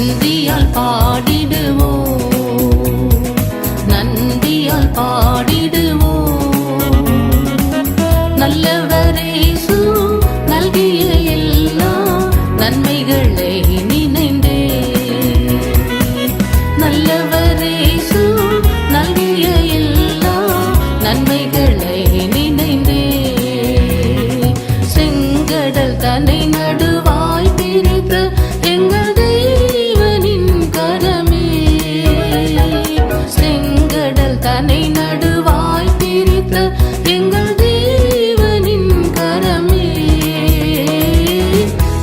நன்றியால் பாடிடுவோம், நன்றியால் பாடிடுவோம். நல்லவர் இயேசு நல்கிய எல்லா நன்மைகளை நினைந்தே, நல்லவர் இயேசு நல்கிய எல்லா நன்மைகளை நினைந்தே, செங்கடல் தன்னை நடுவாய் பிரித்த எங்கள் தெய்வனின் கரமே, செங்கடல் தன்னை நடுவாய் பிரித்த எங்கள் தெய்வனின் கரமே,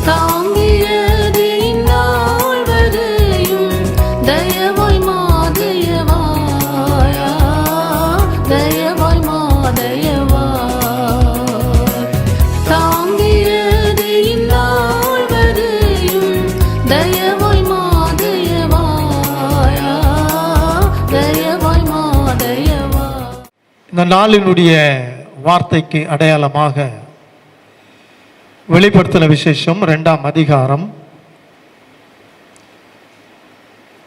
தாங்கியது இந்நாள் வரையும் தயவாய் மாதயவாயா, தயவாய் மாதயவாய், தாங்கியது இந்நாள் வரையும் தயவாய் மாதயவாயா, தயவாய் மாதயவாய். இந்த நாளினுடைய வார்த்தைக்கு அடையாளமாக வெளிப்படுத்தின விசேஷம் 2ஆம் அதிகாரம்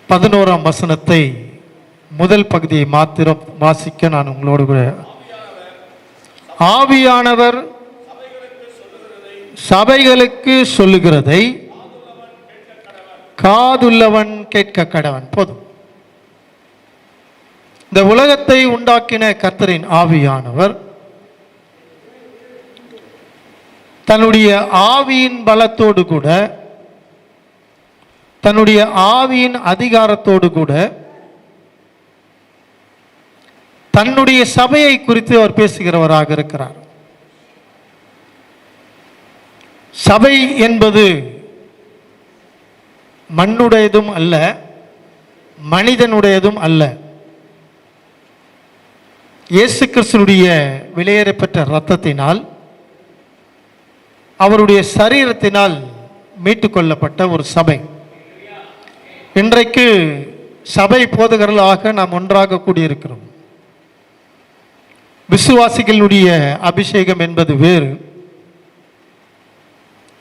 11ஆம் வசனத்தை முதல் பகுதியை மாத்திரம் வாசிக்க நான் உங்களோடு கூட. ஆவியானவர் சபைகளுக்கு சொல்லுகிறதை காதுள்ளவன் கேட்க கடவன். போதும். இந்த உலகத்தை உண்டாக்கின கர்த்தரின் ஆவியானவர் தன்னுடைய ஆவியின் பலத்தோடு கூட, தன்னுடைய ஆவியின் அதிகாரத்தோடு கூட தன்னுடைய சபையை குறித்து அவர் பேசுகிறவராக இருக்கிறார். சபை என்பது மண்ணுடையதும் அல்ல, மனிதனுடையதும் அல்ல. இயேசு கிறிஸ்துவினுடைய விலையேறப்பெற்ற இரத்தத்தினால், அவருடைய சரீரத்தினால் மீட்டு கொள்ளப்பட்ட ஒரு சபை. இன்றைக்கு சபை போதகர்களாக நாம் ஒன்றாக கூடியிருக்கிறோம். விசுவாசிகளுடைய அபிஷேகம் என்பது வேறு,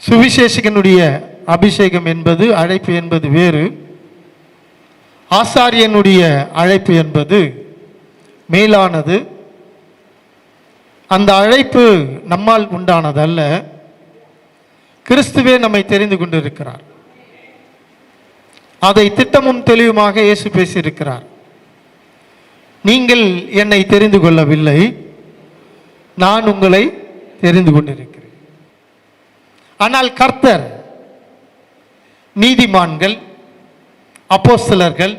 சுவிசேஷகனுடைய அபிஷேகம் என்பது, அழைப்பு என்பது வேறு, ஆசாரியனுடைய அழைப்பு என்பது மேலானது. அந்த அழைப்பு நம்மால் உண்டானதல்ல, கிறிஸ்துவே நம்மை தெரிந்து கொண்டிருக்கிறார். அதை திட்டமும் தெளிவுமாக இயேசு பேசியிருக்கிறார். நீங்கள் என்னை தெரிந்து கொள்ளவில்லை, நான் உங்களை தெரிந்து கொண்டிருக்கிறேன். ஆனால் கர்த்தர் நீதிமான்கள், அப்போஸ்தலர்கள்,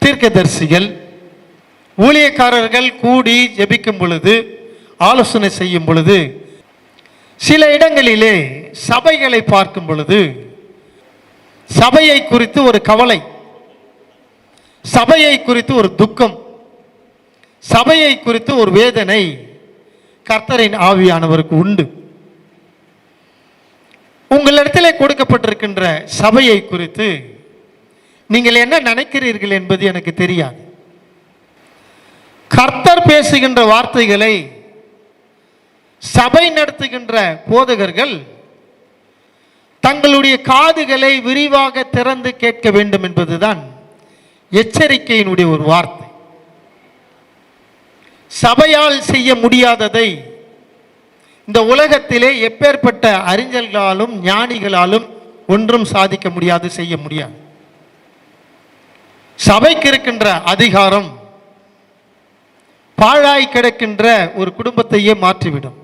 தீர்க்கதரிசிகள், ஊழியக்காரர்கள் கூடி ஜெபிக்கும் பொழுது, ஆலோசனை செய்யும் பொழுது, சில இடங்களிலே சபைகளை பார்க்கும் பொழுது சபையை குறித்து ஒரு கவலை, சபையை குறித்து ஒரு துக்கம், சபையை குறித்து ஒரு வேதனை கர்த்தரின் ஆவியானவருக்கு உண்டு. உங்களிடத்திலே கொடுக்கப்பட்டிருக்கின்ற சபையை குறித்து நீங்கள் என்ன நினைக்கிறீர்கள் என்பது எனக்கு தெரியாது. கர்த்தர் பேசுகின்ற வார்த்தைகளை சபை நடத்துகின்ற போதகர்கள் தங்களுடைய காதுகளை விரிவாக திறந்து கேட்க வேண்டும் என்பதுதான் எச்சரிக்கையினுடைய ஒரு வார்த்தை. சபையால் செய்ய முடியாததை இந்த உலகத்திலே எப்பேற்பட்ட அறிஞர்களாலும் ஞானிகளாலும் ஒன்றும் சாதிக்க முடியாது, செய்ய முடியாது. சபைக்கு இருக்கின்ற அதிகாரம் பாழாய் கிடக்கின்ற ஒரு குடும்பத்தையே மாற்றிவிடும்.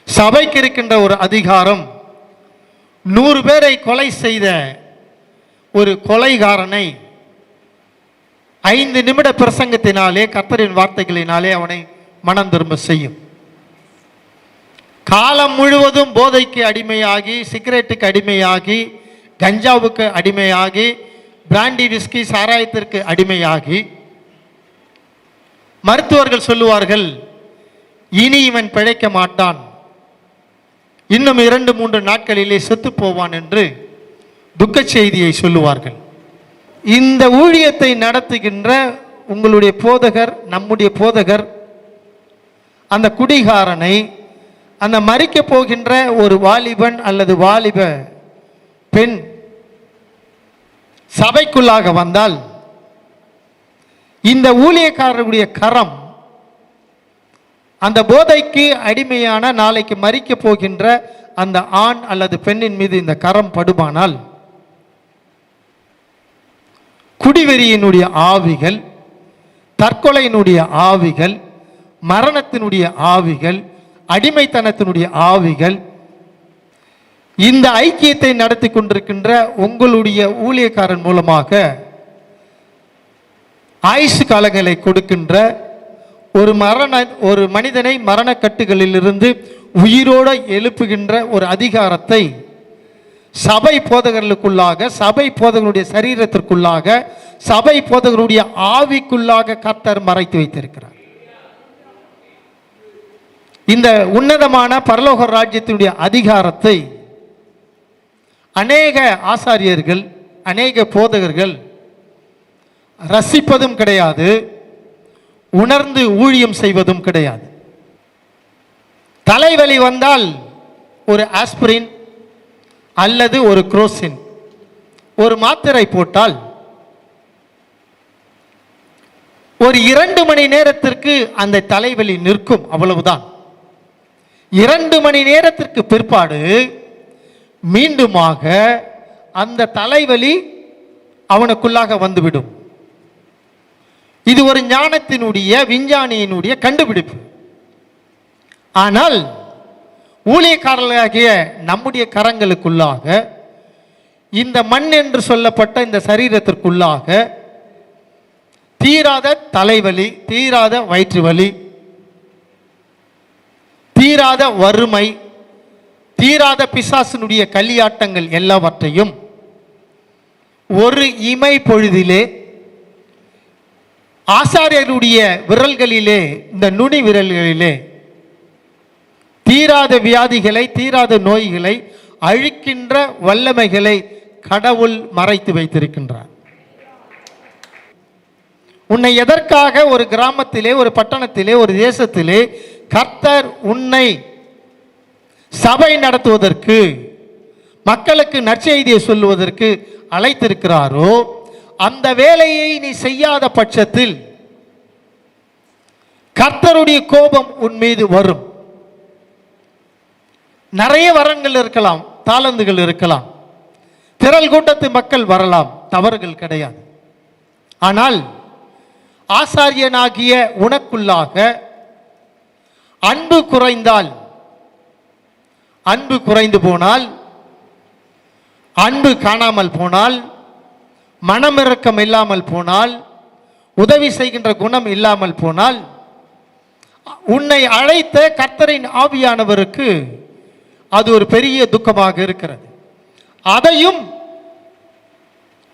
சபைக்கு இருக்கின்ற ஒரு அதிகாரம் 100 பேரை கொலை செய்த ஒரு கொலைகாரனை 5 நிமிட பிரசங்கத்தினாலே, கர்த்தரின் வார்த்தைகளினாலே அவனை மனம் திரும்ப செய்யும். காலம் முழுவதும் போதைக்கு அடிமையாகி, சிகரெட்டுக்கு அடிமையாகி, கஞ்சாவுக்கு அடிமையாகி, பிராண்டி விஸ்கி சாராயத்திற்கு அடிமையாகி, மருத்துவர்கள் சொல்லுவார்கள் இனி இவன் பிழைக்க மாட்டான், இன்னும் 2-3 நாட்களிலே செத்து போவான் என்று துக்க செய்தியை சொல்லுவார்கள். இந்த ஊழியத்தை நடத்துகின்ற உங்களுடைய போதகர், நம்முடைய போதகர், அந்த குடிகாரனை, அந்த மரிக்க போகின்ற ஒரு வாலிபன் அல்லது வாலிப பெண் சபைக்குள்ளாக வந்தால் இந்த ஊழியக்காரருடைய கரம் அந்த போதைக்கு அடிமையான நாளைக்கு மரிக்க போகின்ற அந்த ஆண் அல்லது பெண்ணின் மீது இந்த கரம் படுமானால் குடிவெறியினுடைய ஆவிகள், தற்கொலையினுடைய ஆவிகள், மரணத்தினுடைய ஆவிகள், அடிமைத்தனத்தினுடைய ஆவிகள் இந்த ஐக்கியத்தை நடத்தி கொண்டிருக்கின்ற உங்களுடைய ஊழியக்காரன் மூலமாக ஆயுசு காலங்களை கொடுக்கின்ற ஒரு மனிதனை மரணக்கட்டுகளிலிருந்து உயிரோடு எழுப்புகின்ற ஒரு அதிகாரத்தை சபை போதகர்களுக்குள்ளாக, சபை போதகர்களுடைய சரீரத்திற்குள்ளாக, சபை போதகர்களுடைய ஆவிக்குள்ளாக கர்த்தர் மறைத்து வைத்திருக்கிறார். இந்த உன்னதமான பரலோக ராஜ்யத்தினுடைய அதிகாரத்தை அநேக ஆசாரியர்கள், அநேக போதகர்கள் ரசிப்பதும் கிடையாது, உணர்ந்து ஊழியம் செய்வதும் கிடையாது. தலைவலி வந்தால் ஒரு ஆஸ்பிரின் அல்லது ஒரு குரோசின் ஒரு மாத்திரை போட்டால் ஒரு 2 மணி நேரத்திற்கு அந்த தலைவலி நிற்கும், அவ்வளவுதான். 2 மணி நேரத்திற்கு பிற்பாடு மீண்டுமாக அந்த தலைவலி அவனுக்குள்ளாக வந்துவிடும். இது ஒரு ஞானத்தினுடைய, விஞ்ஞானியினுடைய கண்டுபிடிப்பு. ஆனால் ஊழியக்காரர்களாகிய நம்முடைய கரங்களுக்குள்ளாக, இந்த மண் என்று சொல்லப்பட்ட இந்த சரீரத்திற்குள்ளாக தீராத தலைவலி, தீராத வயிற்று வலி, தீராத வறுமை, தீராத பிசாசினுடைய களியாட்டங்கள் எல்லாவற்றையும் ஒரு இமை பொழுதிலே ஆசாரியருடைய விரல்களிலே, இந்த நுனி விரல்களிலே தீராத வியாதிகளை, தீராத நோய்களை அழிக்கின்ற வல்லமைகளை கடவுள் மறைத்து வைத்திருக்கின்றார். உன்னை எதற்காக ஒரு கிராமத்திலே, ஒரு பட்டணத்திலே, ஒரு தேசத்திலே கர்த்தர் உன்னை சபை நடத்துவதற்கு, மக்களுக்கு நற்செய்தியை சொல்லுவதற்கு அழைத்திருக்கிறாரோ, அந்த வேலையை நீ செய்யாத பட்சத்தில் கர்த்தருடைய கோபம் உன் மீது வரும். நிறைய வரங்கள் இருக்கலாம், தாளந்துகள் இருக்கலாம், திரள் கூட்டத்து மக்கள் வரலாம், தவறுகள் கிடையாது. ஆனால் ஆசாரியனாகிய உனக்குள்ளாக அன்பு குறைந்தால், அன்பு குறைந்து போனால், அன்பு காணாமல் போனால், மனமிறக்கம் இல்லாமல் போனால், உதவி செய்கின்ற குணம் இல்லாமல் போனால், உன்னை அழைத்த கர்த்தரின் ஆவியானவருக்கு அது ஒரு பெரிய துக்கமாக இருக்கிறது. அதையும்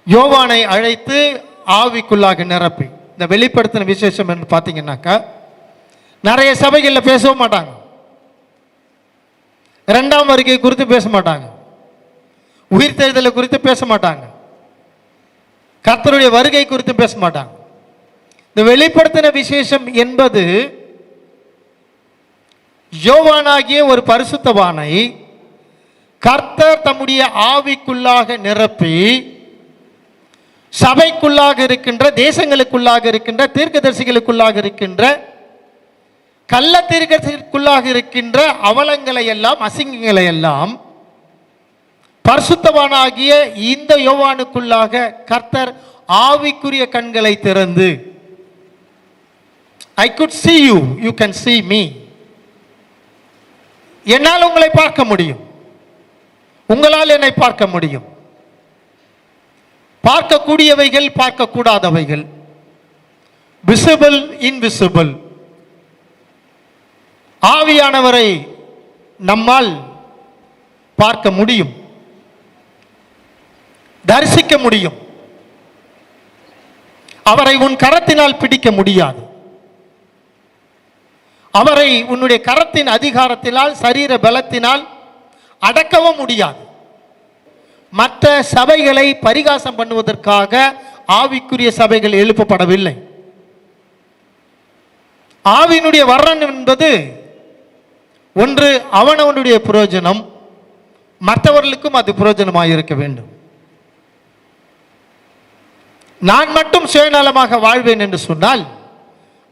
யோவானை அழைத்து ஆவிக்குள்ளாக நிரப்பி, இந்த வெளிப்படுத்தின விசேஷம் என்று பார்த்தீங்கன்னாக்கா, நிறைய சபைகளில் பேசவும் மாட்டாங்க, 2ஆம் வருகை குறித்து பேச மாட்டாங்க, உயிர்த்தெழுதலை குறித்து பேச மாட்டாங்க, கர்த்தருடைய வருகை குறித்து பேச மாட்டாங்க. இந்த வெளிப்படுத்தின விசேஷம் என்பது யோவானாகிய ஒரு பரிசுத்தவானை கர்த்தர் தம்முடைய ஆவிக்குள்ளாக நிரப்பி சபைக்குள்ளாக இருக்கின்ற, தேசங்களுக்குள்ளாக இருக்கின்ற, தீர்க்கதரிசிகளுக்குள்ளாக இருக்கின்ற, கள்ள தீர்க்கதரிசிக்குள்ளாக இருக்கின்ற அவலங்களை எல்லாம், அசிங்கங்களை எல்லாம் பரிசுத்தவானாகிய இந்த யோவானுக்குள்ளாக கர்த்தர் ஆவிக்குரிய கண்களை திறந்து, I could see you, you can see me. என்னால் உங்களை பார்க்க முடியும், உங்களால் என்னை பார்க்க முடியும். பார்க்கக்கூடியவைகள், பார்க்கக்கூடாதவைகள், விசிபிள், இன்விசிபிள். ஆவியானவரை நம்மால் பார்க்க முடியும், தரிசிக்க முடியும். அவரை உன் கரத்தினால் பிடிக்க முடியாது. அவரை உன்னுடைய கரத்தின் அதிகாரத்தினால், சரீர பலத்தினால் அடக்கவும் முடியாது. மற்ற சபைகளை பரிகாசம் பண்ணுவதற்காக ஆவிக்குரிய சபைகள் எழுப்பப்படவில்லை. ஆவியினுடைய வரம் என்பது ஒன்று அவனவனுடைய பிரயோஜனம், மற்றவர்களுக்கும் அது பிரயோஜனமாக இருக்க வேண்டும். நான் மட்டும் சுயநலமாக வாழ்வேன் என்று சொன்னால்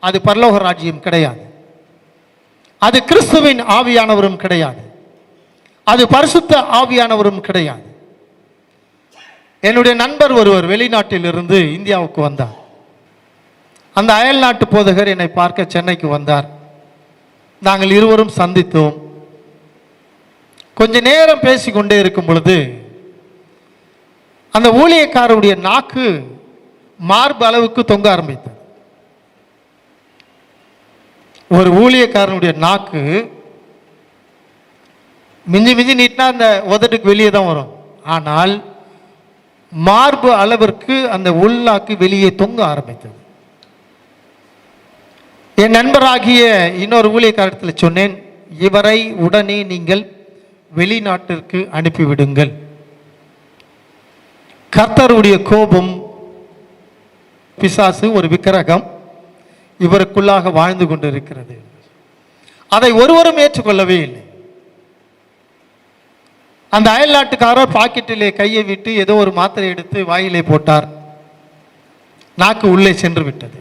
அது பரலோக ராஜ்யம் கிடையாது. அது கிறிஸ்துவின் ஆவியானவரும் கிடையாது. அது பரிசுத்த ஆவியானவரும் கிடையாது. என்னுடைய நண்பர் ஒருவர் வெளிநாட்டில் இருந்து இந்தியாவுக்கு வந்தார். அந்த அயல் நாட்டு போதகர் என்னை பார்க்க சென்னைக்கு வந்தார். நாங்கள் இருவரும் சந்தித்தோம். கொஞ்ச நேரம் பேசிக்கொண்டே இருக்கும் பொழுது அந்த ஊழியக்காரருடைய நாக்கு மார்பு அளவுக்கு தொங்க ஆரம்பித்தது. ஒரு ஊழியக்காரனுடைய நாக்கு மிஞ்சி மிஞ்சி நீட்டினா அந்த உதட்டுக்கு வெளியே தான் வரும். ஆனால் மார்பு அளவிற்கு அந்த உள்நாக்கு வெளியே தொங்க ஆரம்பித்தது. என் நண்பராகிய இன்னொரு ஊழியக்காரத்தில் சொன்னேன், இவரை உடனே நீங்கள் வெளிநாட்டிற்கு அனுப்பிவிடுங்கள். கர்த்தருடைய கோபம், பிசாசு ஒரு விக்கிரகம் இவருக்குள்ளாக வாழ்ந்து கொண்டிருக்கிறது. அதை ஒருவரும் ஏற்றுக்கொள்ளவே இல்லை. அந்த அயல் நாட்டுக்காரர் பாக்கெட்டிலே கையை விட்டு ஏதோ ஒரு மாத்திரை எடுத்து வாயிலே போட்டார். நாக்கு உள்ளே சென்று விட்டது.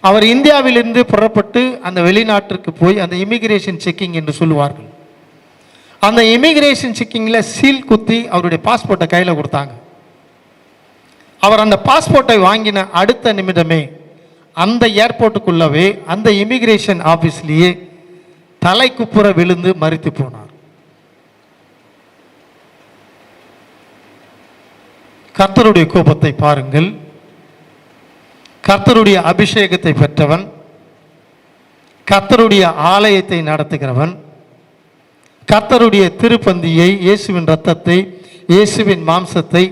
அவர் இந்தியாவிலிருந்து புறப்பட்டு அந்த வெளிநாட்டிற்கு போய் அந்த இமிகிரேஷன் செக்கிங் என்று சொல்லுவார்கள், அந்த இமிகிரேஷன் செக்கிங்கில் சீல் குத்தி அவருடைய பாஸ்போர்ட்டை கையில் கொடுத்தாங்க. அவர் அந்த பாஸ்போர்ட்டை வாங்கின அடுத்த நிமிடமே அந்த ஏர்போர்ட்டுக்குள்ளவே அந்த இமிகிரேஷன் ஆஃபீஸ்லேயே தலைக்குப்புற விழுந்து மரித்து போனார். கர்த்தருடைய கோபத்தை பாருங்கள். கர்த்தருடைய அபிஷேகத்தை பெற்றவன், கர்த்தருடைய ஆலயத்தை நடத்துகிறவன், கர்த்தருடைய திருப்பந்தியை, இயேசுவின் இரத்தத்தை, இயேசுவின் மாம்சத்தை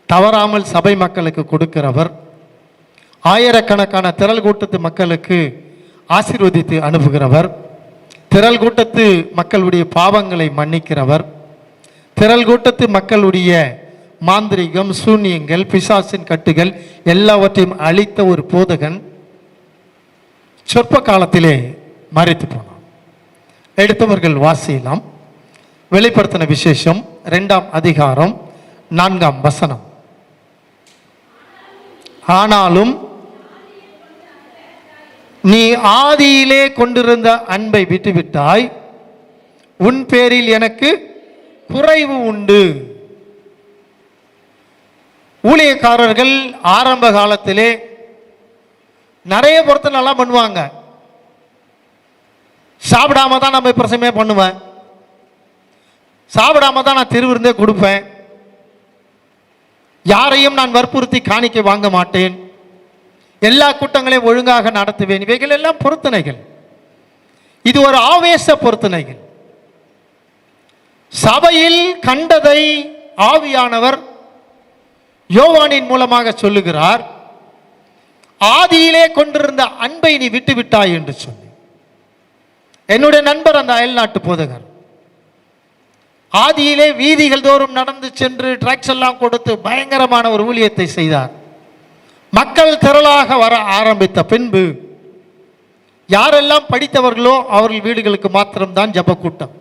தவறாமல் சபை மக்களுக்கு கொடுக்கிறவர், ஆயிரக்கணக்கான திரள் கூட்டத்து மக்களுக்கு ஆசீர்வதித்து அனுப்புகிறவர், திரள் கூட்டத்து மக்களுடைய பாவங்களை மன்னிக்கிறவர், திரள் கூட்டத்து மக்களுடைய மாந்திரிகம், சூன்யங்கள், பிசாசின் கட்டுகள் எல்லாவற்றையும் அழித்த ஒரு போதகன் சொற்ப காலத்திலே மரித்து போனான். எடுத்தவர்கள் வாசியலாம். வெளிப்படுத்தின விசேஷம் 2ஆம் அதிகாரம் 4ஆம் வசனம். ஆனாலும் நீ ஆதியிலே கொண்டிருந்த அன்பை விட்டுவிட்டாய், உன் பேரில் எனக்கு குறைவு உண்டு. ஊழியக்காரர்கள் ஆரம்ப காலத்திலே நிறைய பொறுத்து நல்லா பண்ணுவாங்க. சாப்பிடாம தான் நம்ம பிரசமே பண்ணுவேன், சாப்பிடாம தான் நான் திருவிருந்தே கொடுப்பேன், யாரையும் நான் வற்புறுத்தி காணிக்கை வாங்க மாட்டேன், எல்லா கூட்டங்களையும் ஒழுங்காக நடத்துவேன். இவைகள் எல்லாம் பொருத்தனைகள். இது ஒரு ஆவேச பொருத்தனைகள். சபையில் கண்டதை ஆவியானவர் யோவானின் மூலமாக சொல்லுகிறார். ஆதியிலே கொண்டிருந்த அன்பை நீ விட்டுவிட்டாய் என்று சொல்லி. என்னுடைய நண்பர் அந்த அயல் நாட்டு போதகர் ஆதியிலே வீதிகள் தோறும் நடந்து சென்று டிராக்ஸ் எல்லாம் கொடுத்து பயங்கரமான ஒரு ஊழியத்தை செய்தார். மக்கள் திரளாக வர ஆரம்பித்த பின்பு யாரெல்லாம் படித்தவர்களோ அவர்கள் வீடுகளுக்கு மாத்திரம்தான் ஜப கூட்டம்,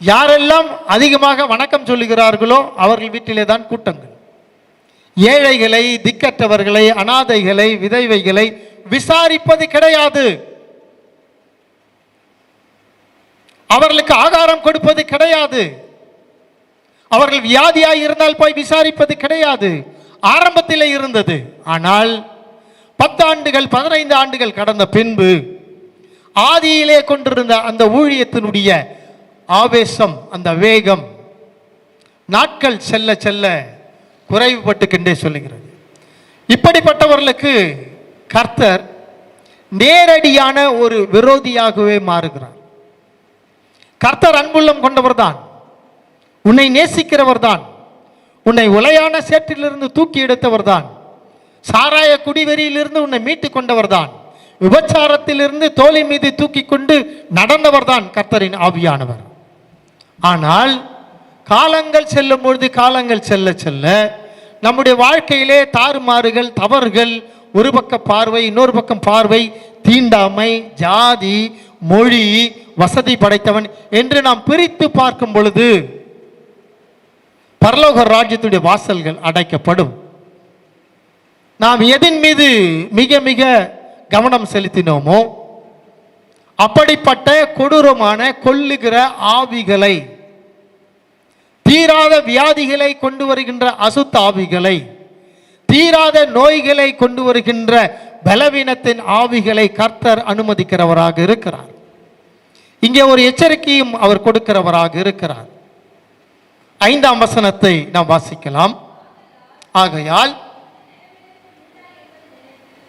யாரெல்லாம் அதிகமாக வணக்கம் சொல்லுகிறார்களோ அவர்கள் வீட்டிலே தான் கூட்டங்கள். ஏழைகளை, திக்கற்றவர்களை, அனாதைகளை, விதவைகளை விசாரிப்பது கிடையாது. அவர்களுக்கு ஆகாரம் கொடுப்பது கிடையாது. அவர்கள் வியாதியாய் இருந்தால் போய் விசாரிப்பது கிடையாது. ஆரம்பத்திலே இருந்தது. ஆனால் 10 ஆண்டுகள் 15 ஆண்டுகள் கடந்த பின்பு ஆதியிலே கொண்டிருந்த அந்த ஊழியத்தினுடைய ஆவேசம், அந்த வேகம் நாட்கள் செல்ல செல்ல குறைவுபட்டுக்கின்றே சொல்லுகிறது. இப்படிப்பட்டவர்களுக்கு கர்த்தர் நேரடியான ஒரு விரோதியாகவே மாறுகிறார். கர்த்தர் அன்புள்ளம் கொண்டவர் தான், உன்னை நேசிக்கிறவர் தான், உன்னை உளையான சேற்றிலிருந்து தூக்கி எடுத்தவர் தான், சாராய குடிவெறியிலிருந்து உன்னை மீட்டு கொண்டவர் தான், விபச்சாரத்திலிருந்து தோலை மீது தூக்கி கொண்டு நடந்தவர் தான் கர்த்தரின் ஆவியானவர். ஆனால் காலங்கள் செல்லும் பொழுது, காலங்கள் செல்ல செல்ல நம்முடைய வாழ்க்கையிலே தாறுமாறுகள், தவறுகள், ஒரு பக்க பார்வை, இன்னொரு பக்கம் பார்வை, தீண்டாமை, ஜாதி, மொழி, வசதி படைத்தவன் என்று நாம் பிரித்து பார்க்கும் பொழுது பரலோக ராஜ்யத்துடைய வாசல்கள் அடைக்கப்படும். நாம் எதன் மீது மிக மிக கவனம் செலுத்தினோமோ அப்படிப்பட்ட கொடூரமான கொல்லுகிற ஆவிகளை, தீராத வியாதிகளை கொண்டு வருகின்ற அசுத்த ஆவிகளை, தீராத நோய்களை கொண்டு வருகின்ற பலவீனத்தின் ஆவிகளை கர்த்தர் அனுமதிக்கிறவராக இருக்கிறார். இங்கே ஒரு எச்சரிக்கையும் அவர் கொடுக்கிறவராக இருக்கிறார். 5ஆம் வசனத்தை நாம் வாசிக்கலாம். ஆகையால்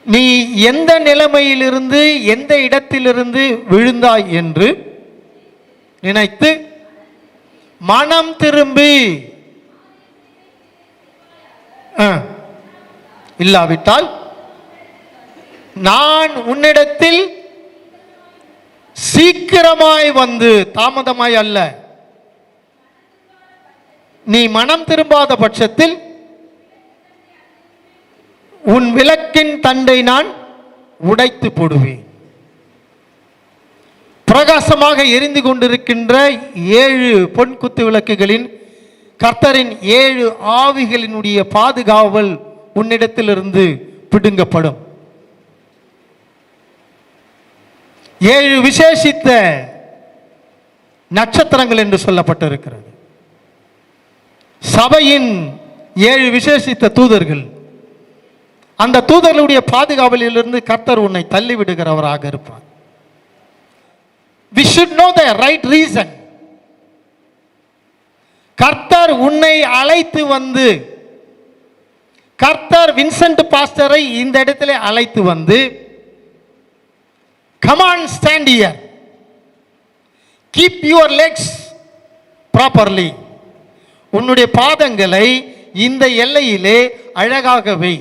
நீ எந்த நிலைமையிலிருந்து எந்த இடத்திலிருந்து விழுந்தாய் என்று நினைத்து மனம் திரும்பி, இல்லாவிட்டால் நான் உன்னிடத்தில் சீக்கிரமாய் வந்து, தாமதமாய் அல்ல, நீ மனம் திரும்பாத பட்சத்தில் உன் விளக்கின் தண்டை நான் உடைத்து போடுவேன். பிரகாசமாக எரிந்து கொண்டிருக்கின்ற 7 பொன் குத்து விளக்குகளின் கர்த்தரின் 7 ஆவிகளினுடைய பாதுகாவல் உன்னிடத்திலிருந்து பிடுங்கப்படும். 7 விசேஷித்த நட்சத்திரங்கள் என்று சொல்லப்பட்டிருக்கிறது. சபையின் 7 விசேஷித்த தூதர்கள், அந்த தூதர்களுடைய பாதுகாவலிலிருந்து கர்த்தர் உன்னை தள்ளிவிடுகிறவராக இருப்பார். We should know the right reason. கர்த்தர் உன்னை அழைத்து வந்து, கர்த்தர் வின்சென்ட் பாஸ்டரை இந்த இடத்திலே அழைத்து வந்து, come on, stand here, keep your legs properly, உன்னுடைய பாதங்களை இந்த எல்லையிலே அழகாக வை,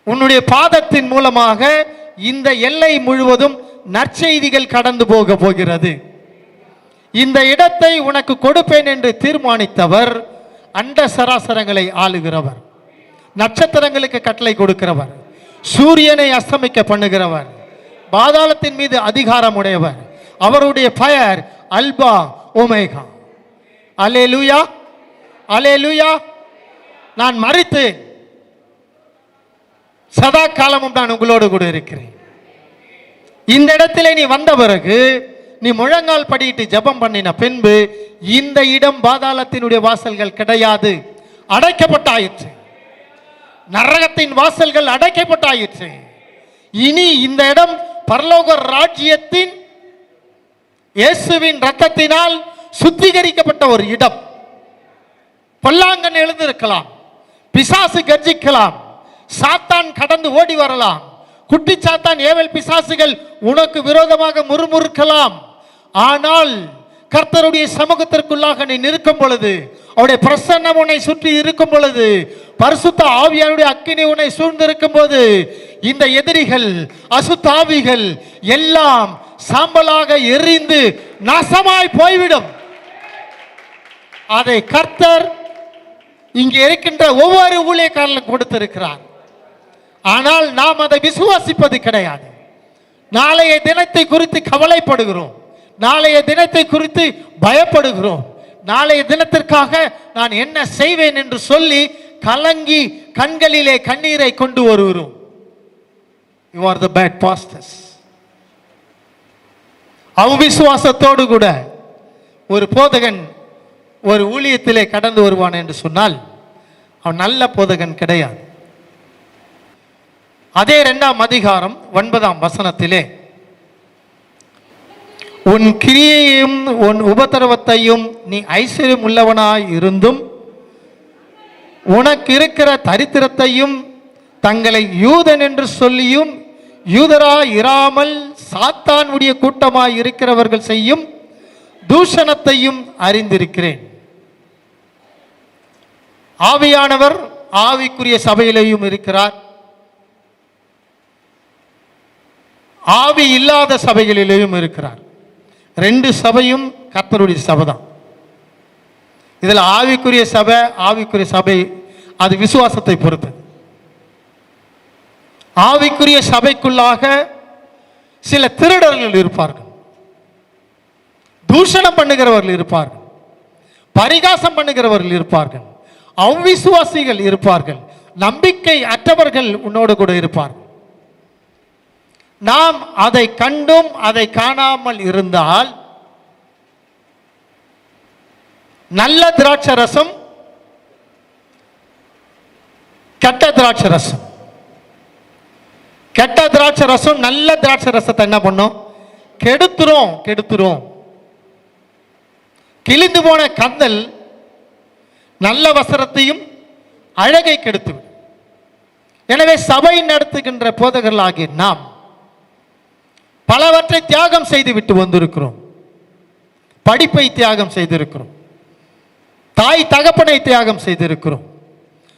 உன்னுடைய பாதத்தின் மூலமாக இந்த எல்லை முழுவதும் நற்செய்திகள் கடந்து போக போகிறது. இந்த இடத்தை உனக்கு கொடுப்பேன் என்று தீர்மானித்தவர் அண்ட சராசரங்களை ஆளுகிறவர், நட்சத்திரங்களுக்கு கட்டளை கொடுக்கிறவர், சூரியனை அஸ்தமிக்க பண்ணுகிறவர், பாதாளத்தின் மீது அதிகாரம் உடையவர். அவருடைய பெயர் அல்பா ஓமேகா. அல்லேலூயா, அல்லேலூயா. நான் மரித்தேன், சதா காலமும் நான் உங்களோடு கூட இருக்கிறேன். இந்த இடத்திலே நீ வந்த பிறகு, நீ முழங்கால் படியிட்டு ஜெபம் பண்ணின பின்பு இந்த இடம் பாதாளத்தினுடைய வாசல்கள் கிடையாது, அடைக்கப்பட்டாயிற்று. நரகத்தின் வாசல்கள் அடைக்கப்பட்டாயிற்று. இனி இந்த இடம் பரலோக ராஜ்யத்தின் இயேசுவின் இரத்தத்தினால் சுத்திகரிக்கப்பட்ட ஒரு இடம். பொல்லாங்கன் எழுந்திருக்கலாம், பிசாசு கர்ஜிக்கலாம், சாத்தான் கடந்து ஓடி வரலாம், குட்டி சாத்தான் ஏவல் பிசாசுகள் உனக்கு விரோதமாக முறுமுறுக்கலாம். ஆனால் கர்த்தருடைய சமூகத்திற்குள்ளாக நீ நிற்கும் பொழுது, அவருடைய பிரசன்னம் உன்னை சுற்றி இருக்கும் பொழுது, பரிசுத்த ஆவியாருடைய அக்கினி உன்னை சூழ்ந்திருக்கும் போது, இந்த எதிரிகள் அசுத்த ஆவிகள் எல்லாம் சாம்பலாக எரிந்து நாசமாய் போய்விடும். அதை கர்த்தர் இங்கே இருக்கின்ற ஒவ்வொரு ஊழியக்காரர்களும் கொடுத்திருக்கிறார். ஆனால் நாம் அதை விசுவாசிப்பது கிடையாது. நாளைய தினத்தை குறித்து கவலைப்படுகிறோம், நாளைய தினத்தை குறித்து பயப்படுகிறோம், நாளைய தினத்திற்காக நான் என்ன செய்வேன் என்று சொல்லி கலங்கி கண்களிலே கண்ணீரை கொண்டு வருகிறோம். You are the bad pastors. அவிசுவாசத்தோடு கூட ஒரு போதகன் ஒரு ஊழியத்திலே கடந்து வருவான் என்று சொன்னால் அவன் நல்ல போதகன் கிடையாது. அதே 2ஆம் அதிகாரம் 9ஆம் வசனத்திலே, உன் கிரியையும் உன் உபத்திரவத்தையும் நீ ஐஸ்வர்யம் உள்ளவனாய் இருந்தும் உனக்கு இருக்கிற தரித்திரத்தையும் தங்களை யூதன் என்று சொல்லியும் யூதராய் இராமல் சாத்தானுடைய கூட்டமாய் இருக்கிறவர்கள் செய்யும் தூஷணத்தையும் அறிந்திருக்கிறேன். ஆவியானவர் ஆவிக்குரிய சபையிலேயும் இருக்கிறார், ஆவி இல்லாத சபைகளிலேயும் இருக்கிறார். 2 சபையும் கர்த்தருடைய சபை தான். இதில் ஆவிக்குரிய சபை அது விசுவாசத்தை பொறுத்து. ஆவிக்குரிய சபைக்குள்ளாக சில திருடர்கள் இருப்பார்கள், தூஷணம் பண்ணுகிறவர்கள் இருப்பார்கள், பரிகாசம் பண்ணுகிறவர்கள் இருப்பார்கள், அவ்விசுவாசிகள் இருப்பார்கள், நம்பிக்கை அற்றவர்கள் உன்னோடு கூட இருப்பார்கள். நாம் அதை கண்டும் அதை காணாமல் இருந்தால் நல்ல திராட்சை ரசம், கெட்ட திராட்சை ரசம். கெட்ட திராட்சை ரசம் நல்ல திராட்சை ரசத்தை என்ன பண்ணும்? கெடுத்துரும். கிழிந்து போன கந்தல் நல்ல வசனத்தையும் அழகை கெடுத்துவிடும். எனவே சபை நடத்துகின்ற போதகர்களாகிய நாம் பலவற்றை தியாகம் செய்து விட்டு வந்திருக்கிறோம். படிப்பை தியாகம் செய்திருக்கிறோம், தாய் தகப்பனை தியாகம் செய்திருக்கிறோம்,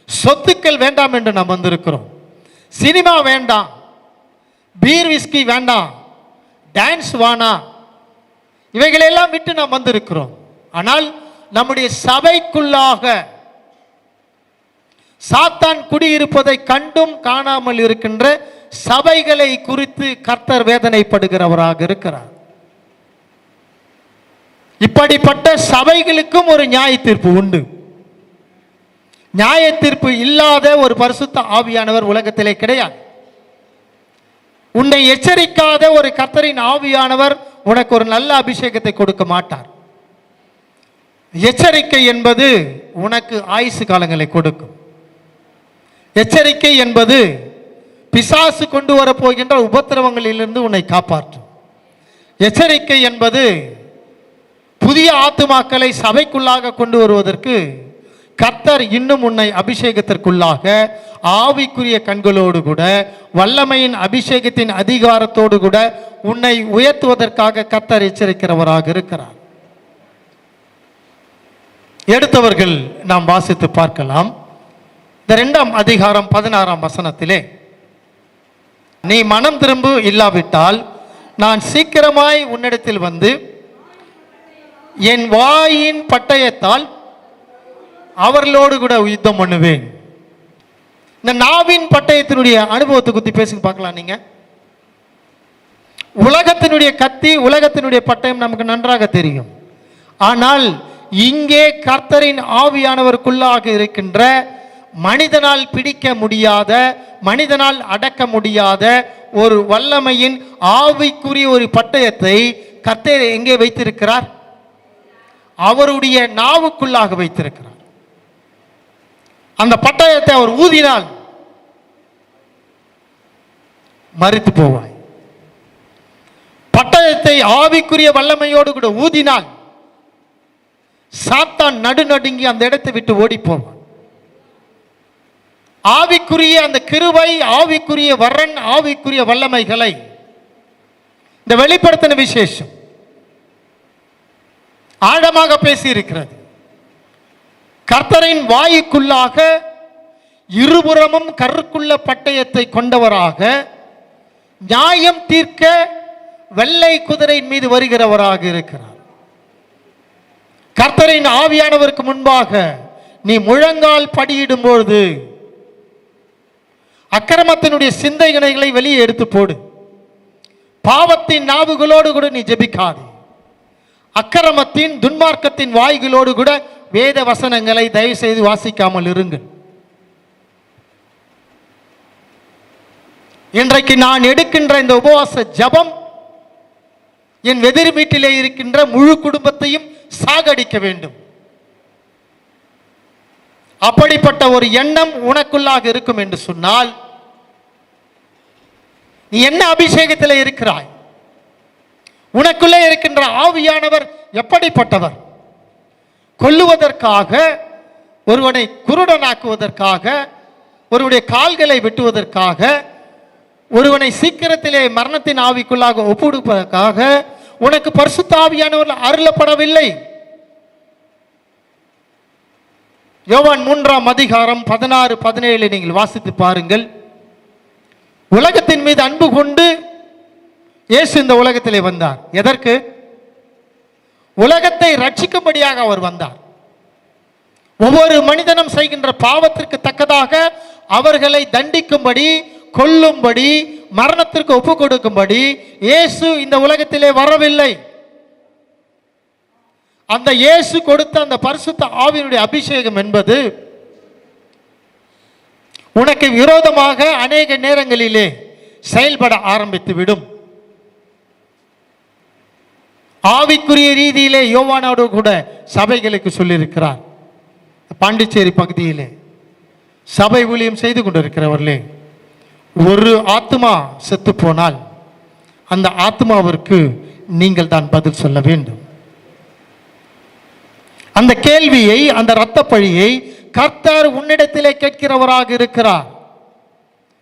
சொத்துக்கள் வேண்டாம் என்று நாம் வந்திருக்கிறோம், சினிமா வேண்டாம், பீர் விஸ்கி வேண்டாம், டான்ஸ் வானா, இவைகளெல்லாம் விட்டு நாம் வந்திருக்கிறோம். ஆனால் நம்முடைய சபைக்குள்ளாக சாத்தான் குடியிருப்பதை கண்டும் காணாமல் இருக்கின்ற சபைகளை குறித்து கர்த்தர் வேதனைப்படுகிறவராக இருக்கிறார். இப்படிப்பட்ட சபைகளுக்கும் ஒரு நியாய தீர்ப்பு உண்டு. நியாய தீர்ப்பு இல்லாத ஒரு பரிசுத்த ஆவியானவர் உலகத்திலே கிடையாது. உன்னை எச்சரிக்காத ஒரு கர்த்தரின் ஆவியானவர் உனக்கு ஒரு நல்ல அபிஷேகத்தை கொடுக்க மாட்டார். எச்சரிக்கை என்பது உனக்கு ஆயுசு காலங்களை கொடுக்கும். எச்சரிக்கை என்பது பிசாசு கொண்டு வரப்போகின்ற உபத்திரவங்களிலிருந்து உன்னை காப்பாற்றும். எச்சரிக்கை என்பது புதிய ஆத்துமாக்களை சபைக்குள்ளாக கொண்டு வருவதற்கு கர்த்தர் இன்னும் உன்னை அபிஷேகத்திற்குள்ளாக ஆவிக்குரிய கண்களோடு கூட வல்லமையின் அபிஷேகத்தின் அதிகாரத்தோடு கூட உன்னை உயர்த்துவதற்காக கர்த்தர் எச்சரிக்கிறவராக இருக்கிறார். எடுத்தவர்கள் நாம் வாசித்து பார்க்கலாம். இந்த 2ஆம் அதிகாரம் 16ஆம் வசனத்திலே, நீ மனம் திரும்பு இல்லாவிட்டால் நான் சீக்கிரமாய் உன்னிடத்தில் வந்து என் வாயின் பட்டயத்தால் அவர்களோடு கூட யுத்தம் பண்ணுவேன். இந்த நாவின் பட்டயத்தினுடைய அனுபவத்தை குறித்து பேசி பார்க்கலாம். நீங்க உலகத்தினுடைய கத்தி, உலகத்தினுடைய பட்டயம் நமக்கு நன்றாக தெரியும். ஆனால் இங்கே கர்த்தரின் ஆவியானவருக்குள்ளாக இருக்கின்ற மனிதனால் பிடிக்க முடியாத, மனிதனால் அடக்க முடியாத ஒரு வல்லமையின் ஆவிக்குரிய ஒரு பட்டயத்தை கர்த்தர் எங்கே வைத்திருக்கிறார்? அவருடைய நாவுக்குள்ளாக வைத்திருக்கிறார். அந்த பட்டயத்தை அவர் ஊதினால் மரித்து போவாய். பட்டயத்தை ஆவிக்குரிய வல்லமையோடு கூட ஊதினால் சாத்தான் நடுநடுங்கி அந்த இடத்தை விட்டு ஓடி போவான். ஆவிக்குரிய அந்த கிருபை, ஆவிக்குரிய வரன், ஆவிக்குரிய வல்லமைகளை இந்த வெளிப்படுத்தின விசேஷம் ஆழமாக பேசி இருக்கிறது. கர்த்தரின் வாயுக்குள்ளாக இருபுறமும் கருக்குள்ள பட்டயத்தை கொண்டவராக நியாயம் தீர்க்க வெள்ளை குதிரையின் மீது வருகிறவராக இருக்கிறார். கர்த்தரின் ஆவியானவருக்கு முன்பாக நீ முழங்கால் படியிடும் பொழுது அக்கிரமத்தினுடைய சிந்தைகளை வெளியே எடுத்து போடு. பாவத்தின் நாவுகளோடு கூட நீ ஜெபிக்காது. அக்கிரமத்தின் துன்மார்க்கத்தின் வாய்களோடு கூட வேத வசனங்களை தயவு செய்து வாசிக்காமல் இருங்கள். இன்றைக்கு நான் எடுக்கின்ற இந்த உபவாச ஜபம் என் எதிர் வீட்டிலே இருக்கின்ற முழு குடும்பத்தையும் சாகடிக்க வேண்டும். அப்படிப்பட்ட ஒரு எண்ணம் உனக்குள்ளாக இருக்கும் என்று சொன்னால் நீ என்ன அபிஷேகத்தில் இருக்கிறாய்? உனக்குள்ளே இருக்கின்ற ஆவியானவர் எப்படிப்பட்டவர்? கொல்லுவதற்காக, ஒருவனை குருடனாக்குவதற்காக, ஒருவனுடைய கால்களை வெட்டுவதற்காக, ஒருவனை சீக்கிரத்திலே மரணத்தின் ஆவிக்குள்ளாக ஒப்புடுப்பதற்காக உனக்கு பரிசுத்த ஆவியானவர் அருளப்படவில்லை. யோவான் 3ஆம் அதிகாரம் 16-17 நீங்கள் வாசித்து பாருங்கள். உலகத்தின் மீது அன்பு கொண்டு இயேசு இந்த உலகத்திலே வந்தார். எதற்கு? உலகத்தை ரட்சிக்கும்படியாக அவர் வந்தார். ஒவ்வொரு மனிதனும் செய்கின்ற பாவத்திற்கு தக்கதாக அவர்களை தண்டிக்கும்படி, கொல்லும்படி, மரணத்திற்கு ஒப்பு கொடுக்கும்படி இயேசு இந்த உலகத்திலே வரவில்லை. அந்த இயேசு கொடுத்த அந்த பரிசுத்த ஆவியினுடைய அபிஷேகம் என்பது உனக்கு விரோதமாக அநேக நேரங்களிலே செயல்பட ஆரம்பித்து விடும். ஆவிக்குரிய ரீதியிலே யோவானோடு கூட சபைகளுக்கு சொல்லியிருக்கிறார். பாண்டிச்சேரி பகுதியிலே சபை ஊழியம் செய்து கொண்டிருக்கிறவர்களே, ஒரு ஆத்மா செத்து போனால் அந்த ஆத்மாவிற்கு நீங்கள் தான் பதில் சொல்ல வேண்டும். அந்த கேள்வியை, அந்த இரத்த பழியை கர்த்தர் உன்னிடத்திலே கேட்கிறவராக இருக்கிறார்.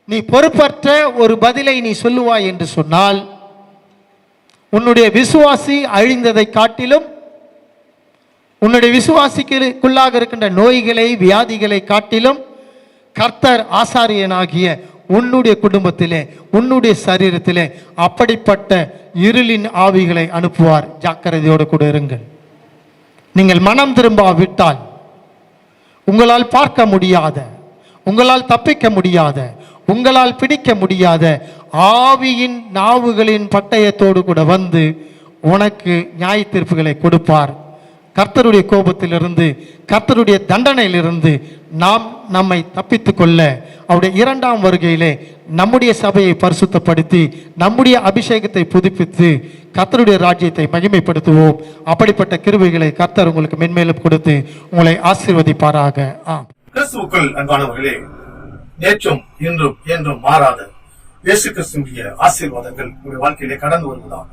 நீ பொறுப்பற்ற ஒரு பதிலை நீ சொல்லுவாய் என்று சொன்னால் உன்னுடைய விசுவாசி அழிந்ததை காட்டிலும், உன்னுடைய விசுவாசிக்குள்ளாக இருக்கின்ற நோய்களை வியாதிகளை காட்டிலும் கர்த்தர் ஆசாரியனாகிய உன்னுடைய குடும்பத்திலே, உன்னுடைய சரீரத்திலே அப்படிப்பட்ட இருளின் ஆவிகளை அனுப்புவார். ஜாக்கிரதையோடு கூட இருங்கள். நீங்கள் மனம் திரும்பாவிட்டால் உங்களால் பார்க்க முடியாத, உங்களால் தப்பிக்க முடியாத, உங்களால் பிடிக்க முடியாத ஆவியின் நாவுகளின் பட்டயத்தோடு கூட வந்து உனக்கு நியாய தீர்ப்புகளை கொடுப்பார். கர்த்தருடைய கோபத்திலிருந்து, கர்த்தருடைய தண்டனையிலிருந்து நாம் நம்மை தப்பித்து கொள்ள அவருடைய இரண்டாம் வருகையிலே நம்முடைய சபையை பரிசுத்தப்படுத்தி நம்முடைய அபிஷேகத்தை புதுப்பித்து கர்த்தருடைய ராஜ்யத்தை மகிமைப்படுத்துவோம். அப்படிப்பட்ட கிருபைகளை கர்த்தர் உங்களுக்கு மென்மேலும் கொடுத்து உங்களை ஆசீர்வதிப்பாராக. கிறிஸ்துவுக்குள் அன்பானவர்களே, நேற்றும் இன்றும் என்றும் மாறாத இயேசு கிறிஸ்துவின் ஆசீர்வாதங்கள் உங்களுடைய வாழ்க்கையிலே கடந்து வருவதாக.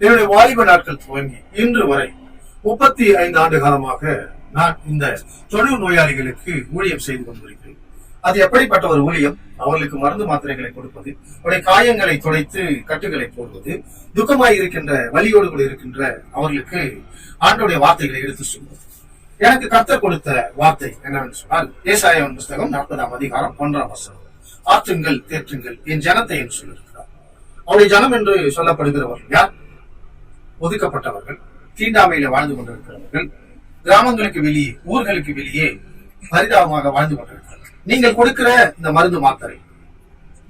என்னுடைய வாலிப நாட்கள் துவங்கி இன்று வரை 35 ஆண்டு காலமாக நான் இந்த தொழு நோயாளிகளுக்கு ஊழியம் செய்து கொண்டிருக்கிறேன். அது எப்படிப்பட்ட ஒரு ஊழியம்? அவர்களுக்கு மருந்து மாத்திரைகளை கொடுப்பது, அவருடைய காயங்களை துடைத்து கட்டுகளை போடுவது, துக்கமாய் இருக்கின்ற வலியோடு கூட இருக்கின்ற அவர்களுக்கு ஆண்டோடைய வார்த்தைகளை எடுத்து சொல்வது. எனக்கு கர்த்தர் கொடுத்த வார்த்தை என்னவென்று சொன்னால், ஏசாயாவின் புஸ்தகம் 40ஆம் அதிகாரம் 1ஆம் வசனம், ஆற்றுங்கள் தேற்றுங்கள் என் ஜனத்தை என்று சொல்லியிருக்கிறார். அவருடைய ஜனம் என்று சொல்லப்படுகிறவர்கள் யார்? ஒதுக்கப்பட்டவர்கள், தீண்டாமையில வாழ்ந்து கொண்டிருக்கிறவர்கள், கிராமங்களுக்கு வெளியே, ஊர்களுக்கு வெளியே பரிதாபமாக வாழ்ந்து கொண்டிருக்கிறார்கள். நீங்கள் கொடுக்கிற இந்த மருந்து மாத்திரை,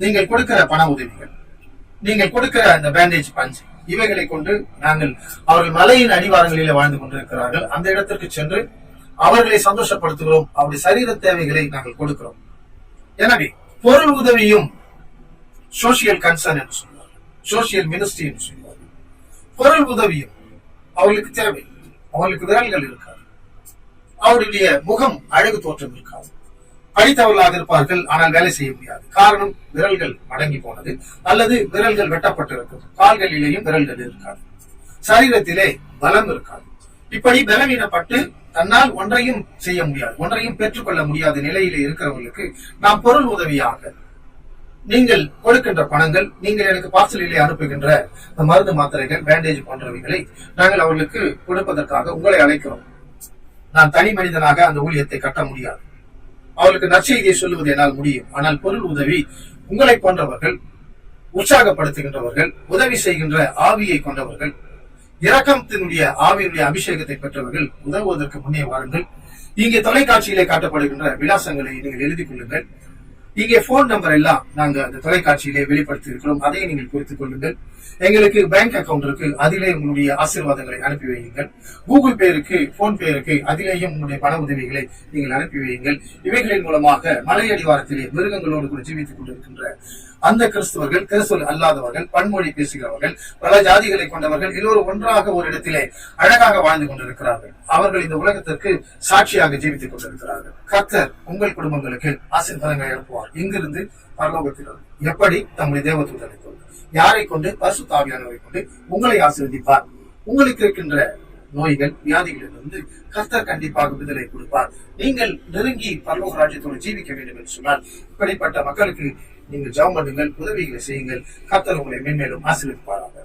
நீங்கள் கொடுக்கிற பண உதவிகள், நீங்கள் கொடுக்கிற இந்த பேண்டேஜ் பஞ்சு, இவைகளை கொண்டு நாங்கள் அவர்கள் மலையின் அடிவாரங்களிலே வாழ்ந்து கொண்டிருக்கிறார்கள். அந்த இடத்திற்கு சென்று அவர்களை சந்தோஷப்படுத்துகிறோம். அவருடைய சரீர தேவைகளை நாங்கள் கொடுக்கிறோம். எனவே பொருள் உதவியும் சோசியல் கன்சர்ன் என்று சொல்வார்கள், சோசியல் மினிஸ்ட்ரி என்று சொல்வார்கள். பொருள் உதவியும் அவர்களுக்கு தேவை. அவர்களுக்கு விரல்கள் இருக்காது, அவருடைய முகம் அழகு தோற்றம் இருக்காது, படித்தவர்களாக இருப்பார்கள், ஆனால் வேலை செய்ய முடியாது. காரணம், விரல்கள் மடங்கி போனது அல்லது விரல்கள் வெட்டப்பட்டு இருக்கும். கால்களிலேயும் விரல்கள் இருக்காது, சரீரத்திலே பலம் இருக்காது. இப்படி பலவீனப்பட்டு தன்னால் ஒன்றையும் செய்ய முடியாது, ஒன்றையும் பெற்றுக்கொள்ள முடியாத நிலையிலே இருக்கிறவர்களுக்கு நாம் பொருள் உதவியாக நீங்கள் கொடுக்கின்ற பணங்கள், நீங்கள் எனக்கு பார்சலிலே அனுப்புகின்ற மருந்து மாத்திரைகள், பேண்டேஜ் போன்றவைகளை நாங்கள் அவர்களுக்கு கொடுப்பதற்காக உங்களை அழைக்கிறோம். நான் தனி மனிதனாக அந்த ஊழியத்தை கட்ட முடியாது. அவர்களுக்கு நற்செய்தியை சொல்லுவது என்னால் முடியும். ஆனால் பொருள் உதவி உங்களை போன்றவர்கள், உற்சாகப்படுத்துகின்றவர்கள், உதவி செய்கின்ற ஆவியை கொண்டவர்கள், இரக்கத்தினுடைய ஆவியுடைய அபிஷேகத்தை பெற்றவர்கள் உதவுவதற்கு முன்னே வாருங்கள். இங்கே தொலைக்காட்சியிலே காட்டப்படுகின்ற விலாசங்களை நீங்கள் எழுதிக் கொள்ளுங்கள். இங்கே போன் நம்பர் எல்லாம் நாங்க அந்த தொலைக்காட்சியிலே வெளிப்படுத்தி இருக்கிறோம். அதை நீங்கள் குறித்துக் கொள்ளுங்கள். எங்களுக்கு பேங்க் அக்கவுண்ட் இருக்கு, அதிலே உங்களுடைய ஆசீர்வாதங்களை அனுப்பி வையுங்கள். கூகுள் பே இருக்கு, போன் பே இருக்கு, அதிலேயும் உங்களுடைய பண உதவிகளை நீங்கள் அனுப்பி வையுங்கள். இவைகளின் மூலமாக மலை அடிவாரத்திலே மிருகங்களோடு கூட ஜீவித்துக் கொண்டிருக்கின்ற அந்த கிறிஸ்தவர்கள், கிறிஸ்துவ அல்லாதவர்கள், பன்மொழி பேசுகிறவர்கள், பல ஜாதிகளை கொண்டவர்கள் எல்லோரும் ஒன்றாக ஒரு இடத்திலே அழகாக வாழ்ந்து கொண்டிருக்கிறார்கள். அவர்கள் இந்த உலகத்திற்கு சாட்சியாக ஜீவித்துக் கொண்டிருக்கிறார்கள். கர்த்தர் உங்கள் குடும்பங்களுக்கு ஆசீர்வாதங்களை அனுப்புவார். இங்கிருந்து பரலோகத்திலிருந்து எப்படி தம்முடைய தேவதூதனை கொண்டு, யாரை கொண்டு? பரிசுத்த ஆவியானவரை கொண்டு உங்களை ஆசீர்வதிப்பார். உங்களுக்கு இருக்கின்ற நோய்கள், வியாதிகளிலிருந்து கர்த்தர் கண்டிப்பாக விடுதலை கொடுப்பார். நீங்கள் நெருங்கி பரலோக ராஜ்யத்தோடு ஜீவிக்க வேண்டும் என்று சொன்னால் இப்படிப்பட்ட மக்களுக்கு நீங்கள் ஜெபம் பண்ணுங்கள், உதவிகளை செய்யுங்கள். கர்த்தர் உங்களை மென்மேலும் ஆசீர்வதிப்பாராக.